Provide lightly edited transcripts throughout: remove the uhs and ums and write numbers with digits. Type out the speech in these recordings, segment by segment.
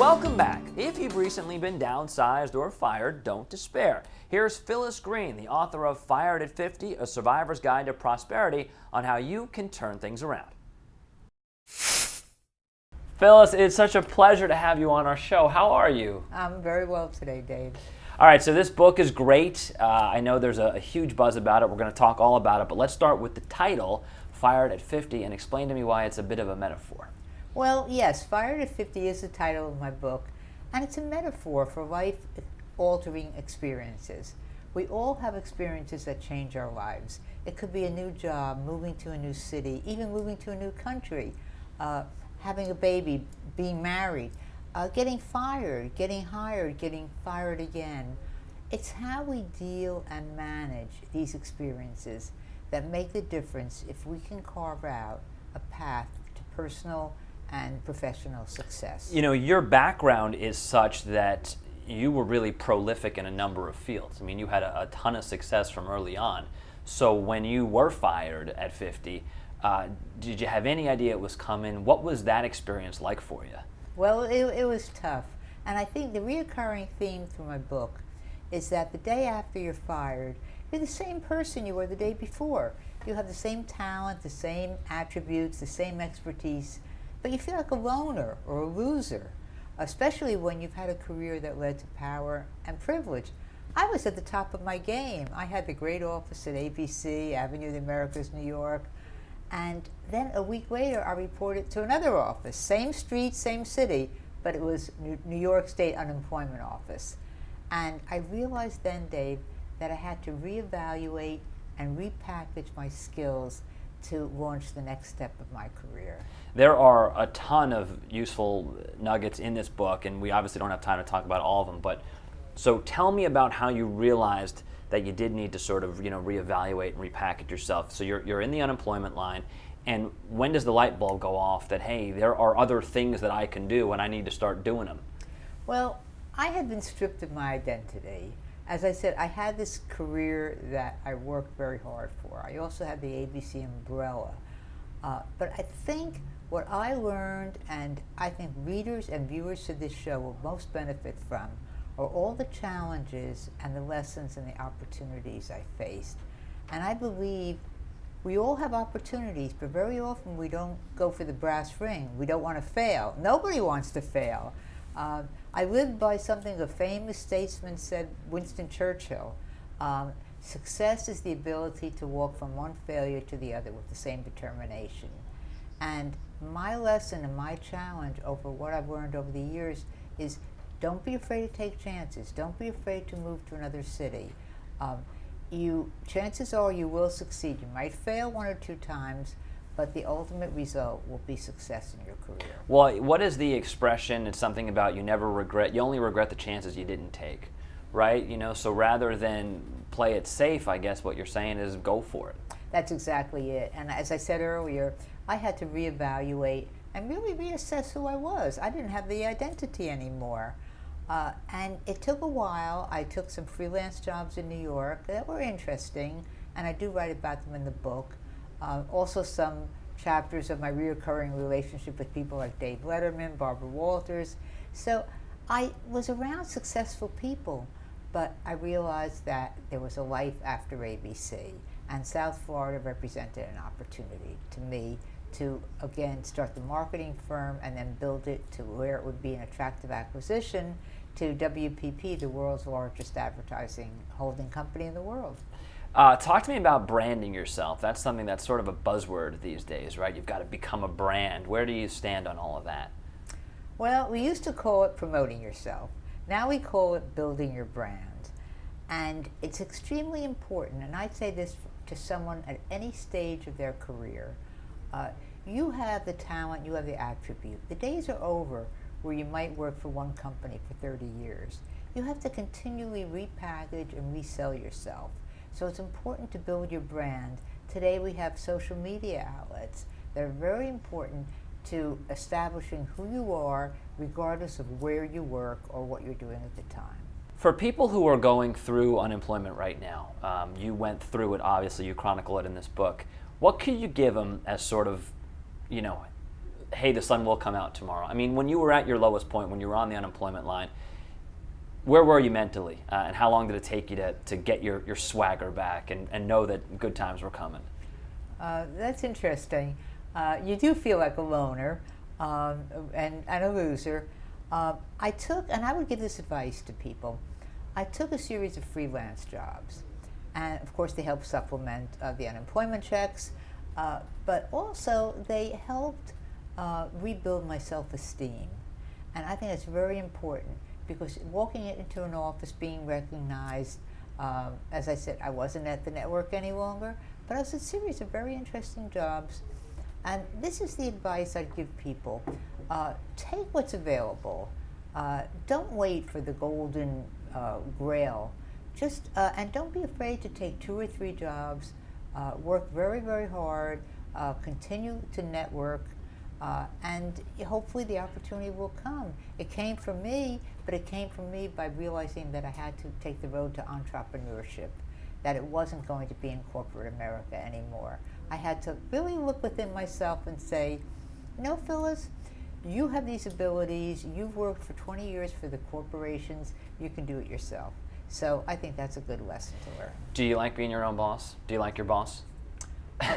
Welcome back. If you've recently been downsized or fired, don't despair. Here's Phyllis Green, the author of Fired at 50, A Survivor's Guide to Prosperity, on how you can turn things around. Phyllis, it's such a pleasure to have you on our show. How are you? I'm very well today, Dave. All right, so this book is great. I know there's a huge buzz about it. We're going to talk all about it, but let's start with the title, Fired at 50, and explain to me why it's a bit of a metaphor. Well, yes, Fired at 50 is the title of my book, and it's a metaphor for life-altering experiences. We all have experiences that change our lives. It could be a new job, moving to a new city, even moving to a new country, having a baby, being married, getting fired, getting hired, getting fired again. It's how we deal and manage these experiences that make the difference if we can carve out a path to personal and professional success. You know, your background is such that you were really prolific in a number of fields. I mean, you had a ton of success from early on. So when you were fired at 50, did you have any idea it was coming? What was that experience like for you? Well, it was tough. And I think the reoccurring theme through my book is that the day after you're fired, you're the same person you were the day before. You have the same talent, the same attributes, the same expertise, but you feel like a loner or a loser, especially when you've had a career that led to power and privilege. I was at the top of my game. I had the great office at ABC, Avenue of the Americas, New York, and then a week later I reported to another office, same street, same city, but it was New York State Unemployment Office. And I realized then, Dave, that I had to reevaluate and repackage my skills to launch the next step of my career. There are a ton of useful nuggets in this book, and we obviously don't have time to talk about all of them, but so tell me about how you realized that you did need to sort of, reevaluate and repackage yourself. So you're in the unemployment line, and when does the light bulb go off that, hey, there are other things that I can do and I need to start doing them? Well, I had been stripped of my identity. As I said, I had this career that I worked very hard for. I also had the ABC umbrella. But I think what I learned, and I think readers and viewers to this show will most benefit from, are all the challenges and the lessons and the opportunities I faced. And I believe we all have opportunities, but very often we don't go for the brass ring. We don't want to fail. Nobody wants to fail. I lived by something a famous statesman said, Winston Churchill. Success is the ability to walk from one failure to the other with the same determination. And my lesson and my challenge over what I've learned over the years is don't be afraid to take chances. Don't be afraid to move to another city. Chances are you will succeed. You might fail one or two times, but the ultimate result will be success in your career. Well, what is the expression? It's something about you only regret the chances you didn't take, right? So rather than play it safe, I guess what you're saying is go for it. That's exactly it. And as I said earlier, I had to reevaluate and really reassess who I was. I didn't have the identity anymore. And it took a while. I took some freelance jobs in New York that were interesting, and I do write about them in the book. Also some chapters of my reoccurring relationship with people like Dave Letterman, Barbara Walters. So I was around successful people, but I realized that there was a life after ABC, and South Florida represented an opportunity to me to, again, start the marketing firm and then build it to where it would be an attractive acquisition to WPP, the world's largest advertising holding company in the world. Talk to me about branding yourself. That's something that's sort of a buzzword these days, right? You've got to become a brand. Where do you stand on all of that? Well, we used to call it promoting yourself. Now we call it building your brand. And it's extremely important, and I'd say this to someone at any stage of their career. You have the talent, you have the attribute. The days are over where you might work for one company for 30 years. You have to continually repackage and resell yourself. So it's important to build your brand. Today we have social media outlets that are very important to establishing who you are regardless of where you work or what you're doing at the time. For people who are going through unemployment right now, you went through it, obviously, you chronicle it in this book. What could you give them as sort of, hey, the sun will come out tomorrow. I mean, when you were at your lowest point, when you were on the unemployment line, where were you mentally, and how long did it take you to get your swagger back and know that good times were coming? That's interesting. You do feel like a loner and a loser. I took, and I would give this advice to people, I took a series of freelance jobs. And of course, they helped supplement the unemployment checks, but also they helped rebuild my self-esteem. And I think that's very important, because walking into an office, being recognized, as I said, I wasn't at the network any longer, but it was a series of very interesting jobs. And this is the advice I'd give people. Take what's available. Don't wait for the golden grail. And don't be afraid to take 2 or 3 jobs, work very, very hard, continue to network, and hopefully the opportunity will come. It came from me, but it came from me by realizing that I had to take the road to entrepreneurship, that it wasn't going to be in corporate America anymore. I had to really look within myself and say, no, Phyllis, you have these abilities, you've worked for 20 years for the corporations, you can do it yourself. So I think that's a good lesson to learn. Do you like being your own boss? Do you like your boss?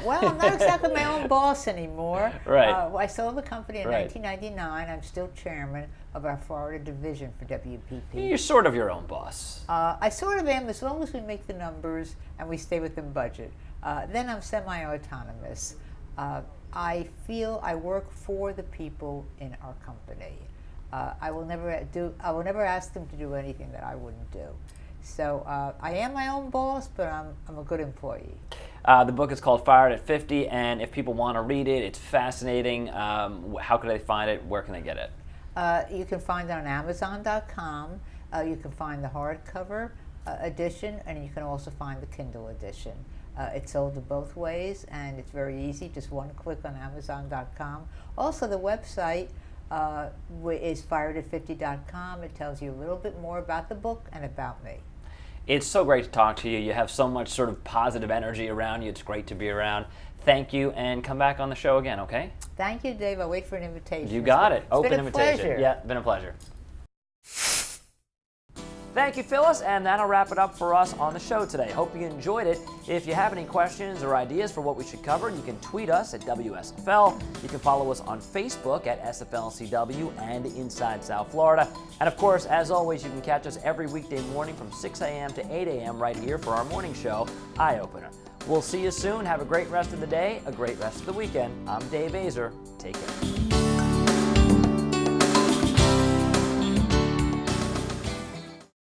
Well, I'm not exactly my own boss anymore. Right. I sold the company in Right. 1999. I'm still chairman of our Florida division for WPP. You're sort of your own boss. I sort of am, as long as we make the numbers and we stay within budget. Then I'm semi-autonomous. I feel I work for the people in our company. I will never ask them to do anything that I wouldn't do. So I am my own boss, but I'm a good employee. The book is called Fired at 50, and if people want to read it, it's fascinating. How can they find it? Where can they get it? You can find it on Amazon.com. You can find the hardcover edition, and you can also find the Kindle edition. It's sold both ways, and it's very easy. Just one click on Amazon.com. Also, the website is firedat50.com. It tells you a little bit more about the book and about me. It's so great to talk to you. You have so much sort of positive energy around you. It's great to be around. Thank you, and come back on the show again, okay? Thank you, Dave. I'll wait for an invitation. You got it. It's Open been a invitation. pleasure. Yeah, been a pleasure. Thank you, Phyllis, and that'll wrap it up for us on the show today. Hope you enjoyed it. If you have any questions or ideas for what we should cover, you can tweet us at WSFL. You can follow us on Facebook at SFLCW and Inside South Florida. And of course, as always, you can catch us every weekday morning from 6 a.m. to 8 a.m. right here for our morning show, Eye Opener. We'll see you soon. Have a great rest of the day, a great rest of the weekend. I'm Dave Azer. Take care.